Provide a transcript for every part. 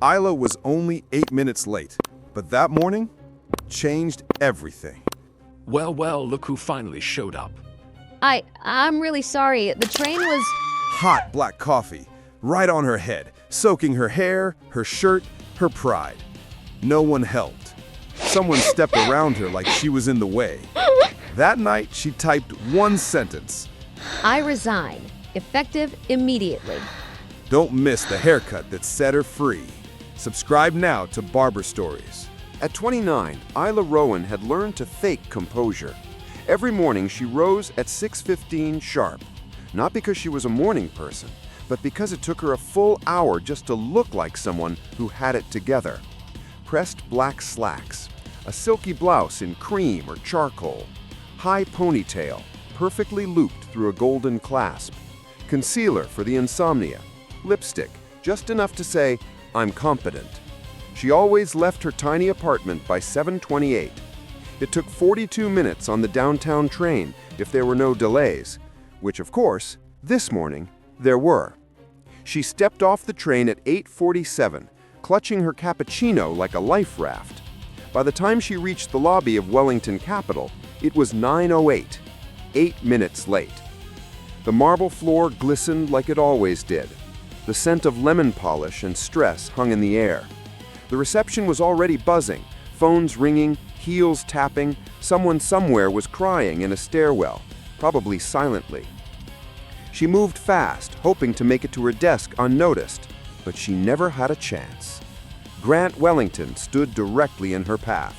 Isla was only 8 minutes late, but that morning changed everything. Well, look who finally showed up. I'm really sorry. The train was... Hot black coffee, right on her head, soaking her hair, her shirt, her pride. No one helped. Someone stepped around her like she was in the way. That night, she typed one sentence. I resign. Effective immediately. Don't miss the haircut that set her free. Subscribe now to Barber Stories. At 29, Isla Rowan had learned to fake composure. Every morning she rose at 6:15 sharp, not because she was a morning person, but because it took her a full hour just to look like someone who had it together. Pressed black slacks, a silky blouse in cream or charcoal, high ponytail, perfectly looped through a golden clasp, concealer for the insomnia, lipstick, just enough to say, "I'm competent." She always left her tiny apartment by 7:28. It took 42 minutes on the downtown train if there were no delays, which of course, this morning, there were. She stepped off the train at 8:47, clutching her cappuccino like a life raft. By the time she reached the lobby of Wellington Capitol, it was 9:08, 8 minutes late. The marble floor glistened like it always did. The scent of lemon polish and stress hung in the air. The reception was already buzzing, phones ringing, heels tapping. Someone somewhere was crying in a stairwell, probably silently. She moved fast, hoping to make it to her desk unnoticed, but she never had a chance. Grant Wellington stood directly in her path.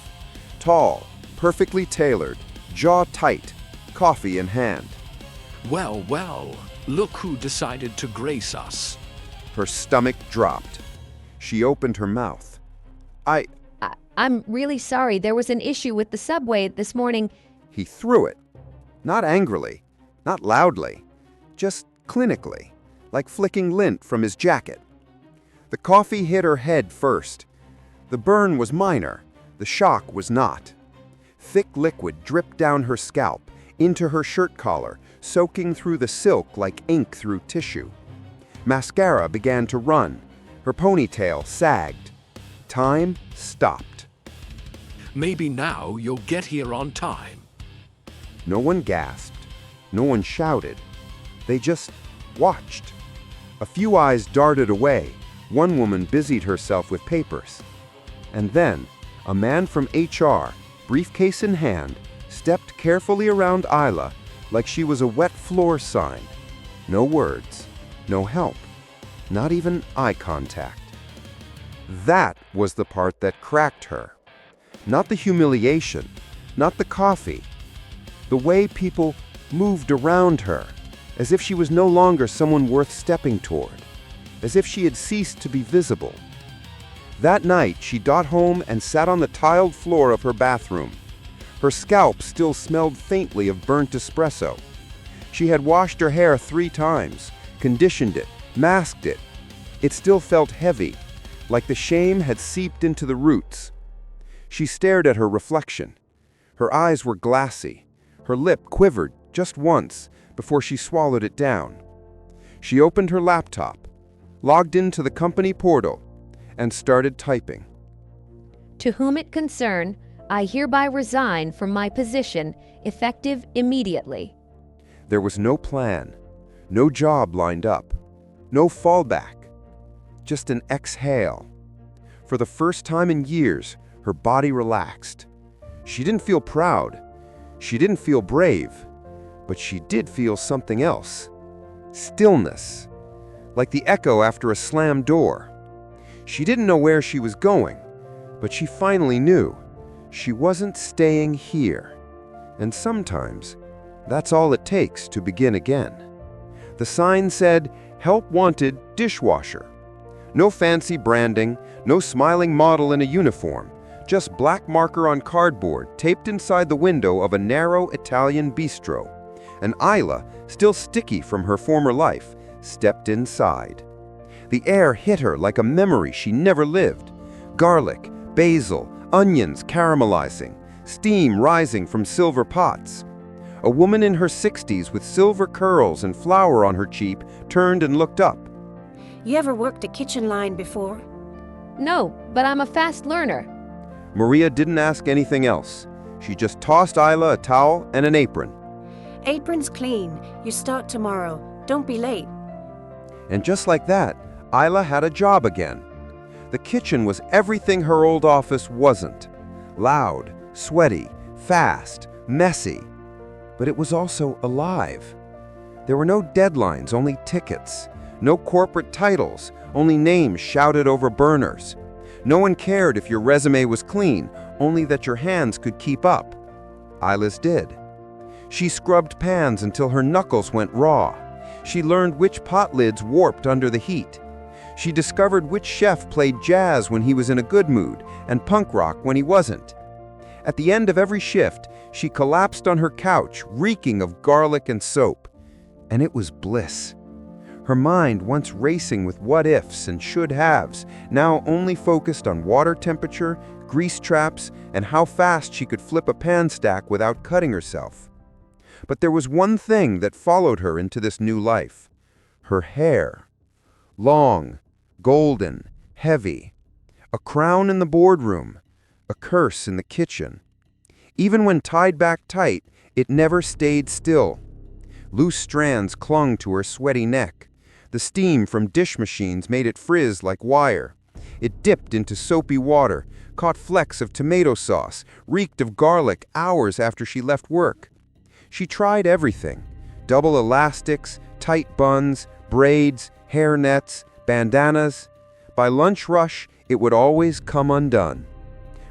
Tall, perfectly tailored, jaw tight, coffee in hand. Well, look who decided to grace us. Her stomach dropped. She opened her mouth. I'm really sorry. There was an issue with the subway this morning. He threw it. Not angrily, not loudly, just clinically, like flicking lint from his jacket. The coffee hit her head first. The burn was minor, the shock was not. Thick liquid dripped down her scalp, into her shirt collar, soaking through the silk like ink through tissue. Mascara began to run. Her ponytail sagged. Time stopped. Maybe now you'll get here on time. No one gasped. No one shouted. They just watched. A few eyes darted away. One woman busied herself with papers. And then, a man from HR, briefcase in hand, stepped carefully around Isla like she was a wet floor sign. No words, no help, not even eye contact. That was the part that cracked her. Not the humiliation, not the coffee. The way people moved around her, as if she was no longer someone worth stepping toward, as if she had ceased to be visible. That night, she got home and sat on the tiled floor of her bathroom. Her scalp still smelled faintly of burnt espresso. She had washed her hair 3 times, conditioned it, masked it. It still felt heavy, like the shame had seeped into the roots. She stared at her reflection. Her eyes were glassy. Her lip quivered just once before she swallowed it down. She opened her laptop, logged into the company portal, and started typing. To whom it concern, I hereby resign from my position, effective immediately. There was no plan, no job lined up, no fallback, just an exhale. For the first time in years, her body relaxed. She didn't feel proud. She didn't feel brave. But she did feel something else. Stillness, like the echo after a slammed door. She didn't know where she was going, but she finally knew. She wasn't staying here. And sometimes, that's all it takes to begin again. The sign said, "Help wanted, dishwasher." No fancy branding, no smiling model in a uniform, just black marker on cardboard taped inside the window of a narrow Italian bistro. And Isla, still sticky from her former life, stepped inside. The air hit her like a memory she never lived. Garlic, basil, onions caramelizing, steam rising from silver pots. A woman in her 60s with silver curls and flour on her cheek turned and looked up. You ever worked a kitchen line before? No, but I'm a fast learner. Maria didn't ask anything else. She just tossed Isla a towel and an apron. Apron's clean. You start tomorrow. Don't be late. And just like that, Isla had a job again. The kitchen was everything her old office wasn't. Loud, sweaty, fast, messy. But it was also alive. There were no deadlines, only tickets. No corporate titles, only names shouted over burners. No one cared if your resume was clean, only that your hands could keep up. Isla's did. She scrubbed pans until her knuckles went raw. She learned which pot lids warped under the heat. She discovered which chef played jazz when he was in a good mood and punk rock when he wasn't. At the end of every shift, she collapsed on her couch, reeking of garlic and soap. And it was bliss. Her mind, once racing with what-ifs and should-haves, now only focused on water temperature, grease traps, and how fast she could flip a pan stack without cutting herself. But there was one thing that followed her into this new life. Her hair. Long, golden, heavy. A crown in the boardroom. A curse in the kitchen. Even when tied back tight, it never stayed still. Loose strands clung to her sweaty neck. The steam from dish machines made it frizz like wire. It dipped into soapy water, caught flecks of tomato sauce, reeked of garlic hours after she left work. She tried everything. Double elastics, tight buns, braids, hair nets, bandanas. By lunch rush, it would always come undone.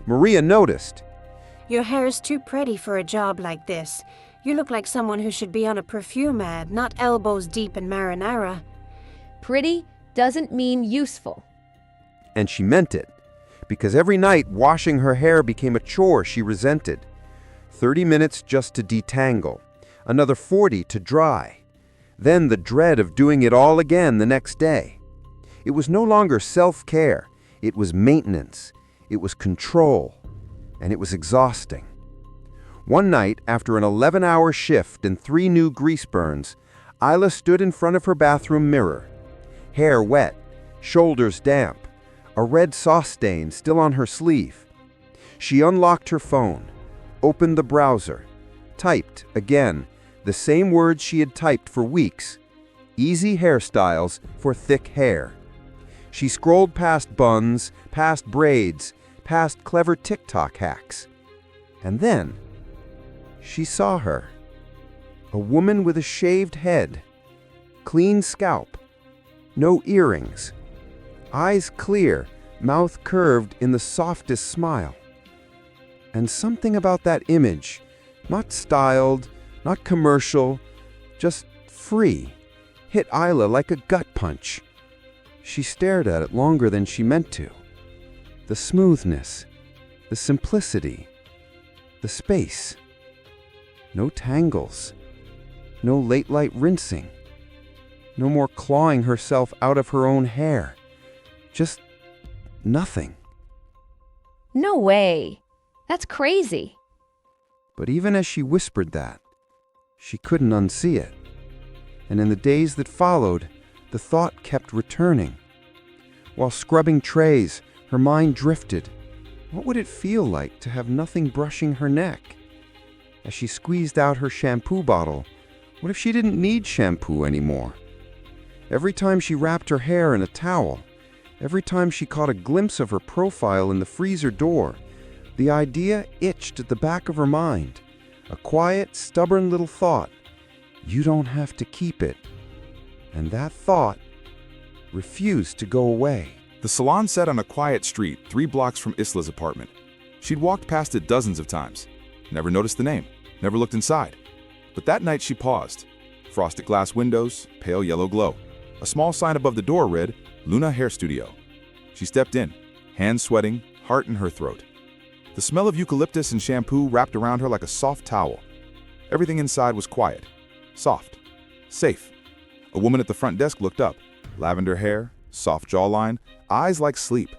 Maria noticed. Your hair's too pretty for a job like this. You look like someone who should be on a perfume ad, not elbows deep in marinara. Pretty doesn't mean useful. And she meant it, because every night washing her hair became a chore she resented. 30 minutes just to detangle, another 40 to dry. Then the dread of doing it all again the next day. It was no longer self-care, it was maintenance, it was control, and it was exhausting. One night, after an 11-hour shift and 3 new grease burns, Isla stood in front of her bathroom mirror. Hair wet, shoulders damp, a red sauce stain still on her sleeve. She unlocked her phone, opened the browser, typed, again, the same words she had typed for weeks. Easy hairstyles for thick hair. She scrolled past buns, past braids, past clever TikTok hacks. And then, she saw her. A woman with a shaved head, clean scalp, no earrings, eyes clear, mouth curved in the softest smile. And something about that image, not styled, not commercial, just free, hit Isla like a gut punch. She stared at it longer than she meant to. The smoothness, the simplicity, the space. No tangles, no late light rinsing, no more clawing herself out of her own hair. Just nothing. No way. That's crazy. But even as she whispered that, she couldn't unsee it. And in the days that followed, the thought kept returning. While scrubbing trays, her mind drifted. What would it feel like to have nothing brushing her neck? As she squeezed out her shampoo bottle, what if she didn't need shampoo anymore? Every time she wrapped her hair in a towel, every time she caught a glimpse of her profile in the freezer door, the idea itched at the back of her mind. A quiet, stubborn little thought. You don't have to keep it. And that thought refused to go away. The salon sat on a quiet street 3 blocks from Isla's apartment. She'd walked past it dozens of times. Never noticed the name, never looked inside. But that night she paused. Frosted glass windows, pale yellow glow. A small sign above the door read, Luna Hair Studio. She stepped in, hands sweating, heart in her throat. The smell of eucalyptus and shampoo wrapped around her like a soft towel. Everything inside was quiet, soft, safe. A woman at the front desk looked up. Lavender hair, soft jawline, eyes like sleep.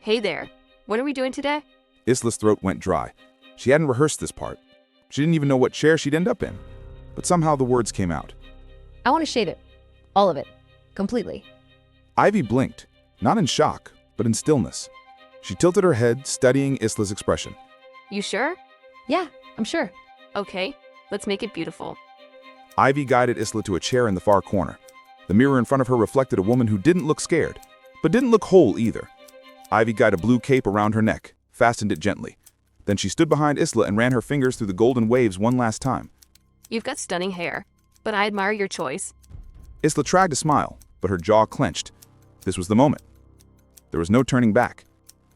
Hey there. What are we doing today? Isla's throat went dry. She hadn't rehearsed this part. She didn't even know what chair she'd end up in. But somehow the words came out. I want to shave it. All of it. Completely. Ivy blinked, not in shock, but in stillness. She tilted her head, studying Isla's expression. You sure? Yeah, I'm sure. Okay, let's make it beautiful. Ivy guided Isla to a chair in the far corner. The mirror in front of her reflected a woman who didn't look scared, but didn't look whole either. Ivy tied a blue cape around her neck, fastened it gently. Then she stood behind Isla and ran her fingers through the golden waves one last time. You've got stunning hair, but I admire your choice. Isla tried to smile, but her jaw clenched. This was the moment. There was no turning back.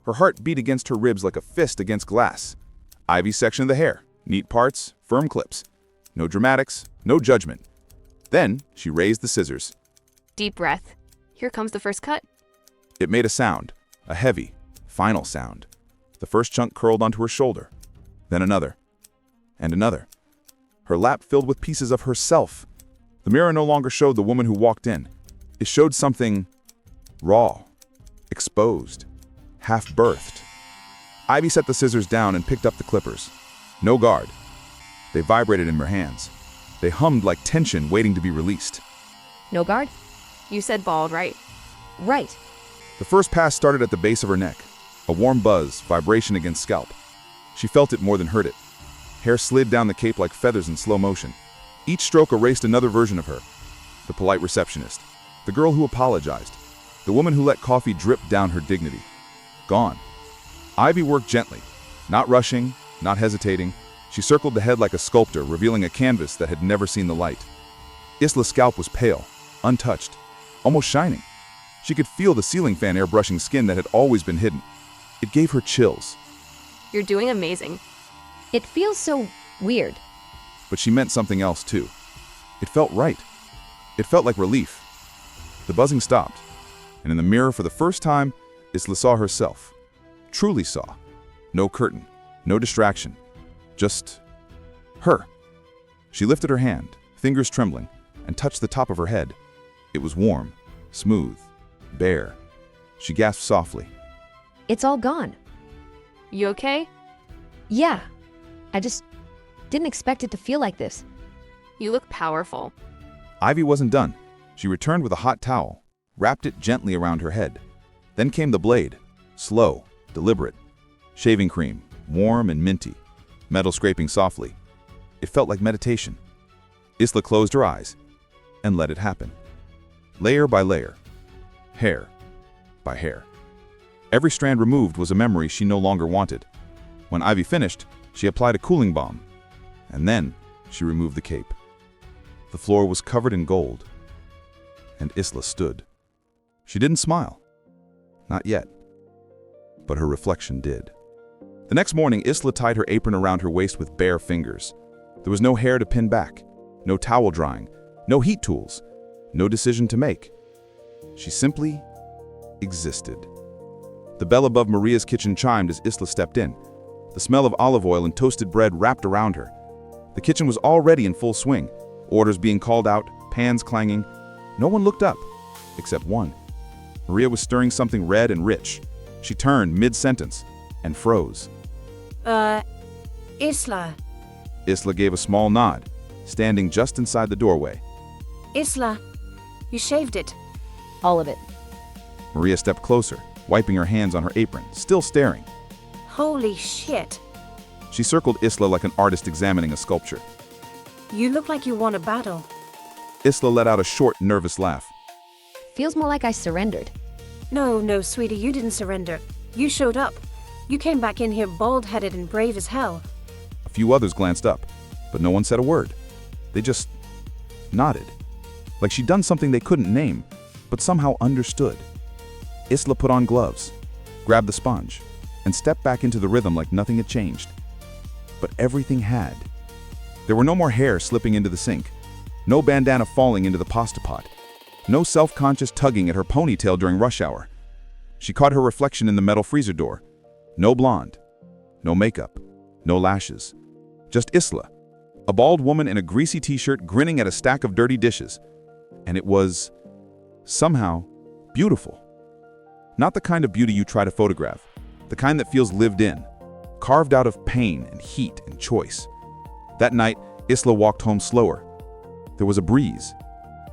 Her heart beat against her ribs like a fist against glass. Ivy sectioned the hair, neat parts, firm clips. No dramatics, no judgment. Then she raised the scissors. Deep breath. Here comes the first cut. It made a sound, a heavy, final sound. The first chunk curled onto her shoulder, then another, and another. Her lap filled with pieces of herself. The mirror no longer showed the woman who walked in. It showed something raw, exposed, half-birthed. Ivy set the scissors down and picked up the clippers. No guard. They vibrated in her hands. They hummed like tension waiting to be released. No guard? You said bald, right? Right. The first pass started at the base of her neck. A warm buzz, vibration against scalp. She felt it more than heard it. Hair slid down the cape like feathers in slow motion. Each stroke erased another version of her. The polite receptionist. The girl who apologized. The woman who let coffee drip down her dignity. Gone. Ivy worked gently, not rushing, not hesitating. She circled the head like a sculptor, revealing a canvas that had never seen the light. Isla's scalp was pale, untouched, almost shining. She could feel the ceiling fan airbrushing skin that had always been hidden. It gave her chills. You're doing amazing. It feels so weird. But she meant something else too. It felt right. It felt like relief. The buzzing stopped, and in the mirror for the first time, Isla saw herself. Truly saw. No curtain, no distraction. Just her. She lifted her hand, fingers trembling, and touched the top of her head. It was warm, smooth, bare. She gasped softly. It's all gone. You okay? Yeah. I just didn't expect it to feel like this. You look powerful. Ivy wasn't done. She returned with a hot towel, wrapped it gently around her head. Then came the blade, slow, deliberate. Shaving cream, warm and minty, metal scraping softly. It felt like meditation. Isla closed her eyes and let it happen. Layer by layer, hair by hair. Every strand removed was a memory she no longer wanted. When Ivy finished, she applied a cooling balm, and then she removed the cape. The floor was covered in gold, and Isla stood. She didn't smile. Not yet. But her reflection did. The next morning, Isla tied her apron around her waist with bare fingers. There was no hair to pin back, no towel drying, no heat tools, no decision to make. She simply existed. The bell above Maria's kitchen chimed as Isla stepped in. The smell of olive oil and toasted bread wrapped around her. The kitchen was already in full swing, orders being called out, pans clanging. No one looked up, except one. Maria was stirring something red and rich. She turned mid-sentence and froze. Isla. Isla gave a small nod, standing just inside the doorway. Isla, you shaved it. All of it. Maria stepped closer, wiping her hands on her apron, still staring. Holy shit. She circled Isla like an artist examining a sculpture. You look like you won a battle. Isla let out a short, nervous laugh. Feels more like I surrendered. No, sweetie, you didn't surrender. You showed up. You came back in here bald-headed and brave as hell. A few others glanced up, but no one said a word. They just nodded, like she'd done something they couldn't name, but somehow understood. Isla put on gloves, grabbed the sponge, and stepped back into the rhythm like nothing had changed. But everything had. There were no more hair slipping into the sink, no bandana falling into the pasta pot, no self-conscious tugging at her ponytail during rush hour. She caught her reflection in the metal freezer door. No blonde, no makeup, no lashes. Just Isla, a bald woman in a greasy t-shirt grinning at a stack of dirty dishes. And it was, somehow, beautiful. Not the kind of beauty you try to photograph, the kind that feels lived in, carved out of pain and heat and choice. That night, Isla walked home slower. There was a breeze.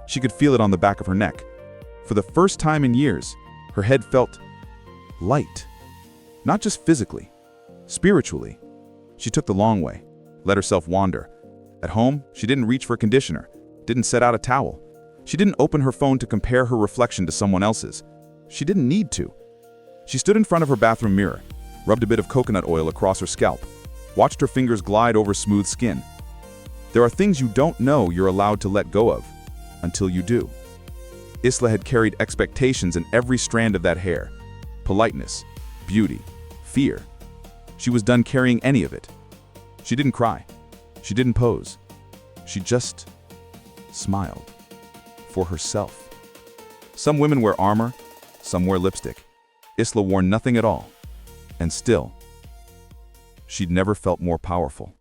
She could feel it on the back of her neck. For the first time in years, her head felt light. Not just physically, spiritually. She took the long way, let herself wander. At home, she didn't reach for conditioner, didn't set out a towel. She didn't open her phone to compare her reflection to someone else's. She didn't need to. She stood in front of her bathroom mirror, rubbed a bit of coconut oil across her scalp, watched her fingers glide over smooth skin. There are things you don't know you're allowed to let go of, until you do. Isla had carried expectations in every strand of that hair. Politeness, beauty, fear. She was done carrying any of it. She didn't cry. She didn't pose. She just smiled. For herself. Some women wear armor, some wear lipstick. Isla wore nothing at all. And still, she'd never felt more powerful.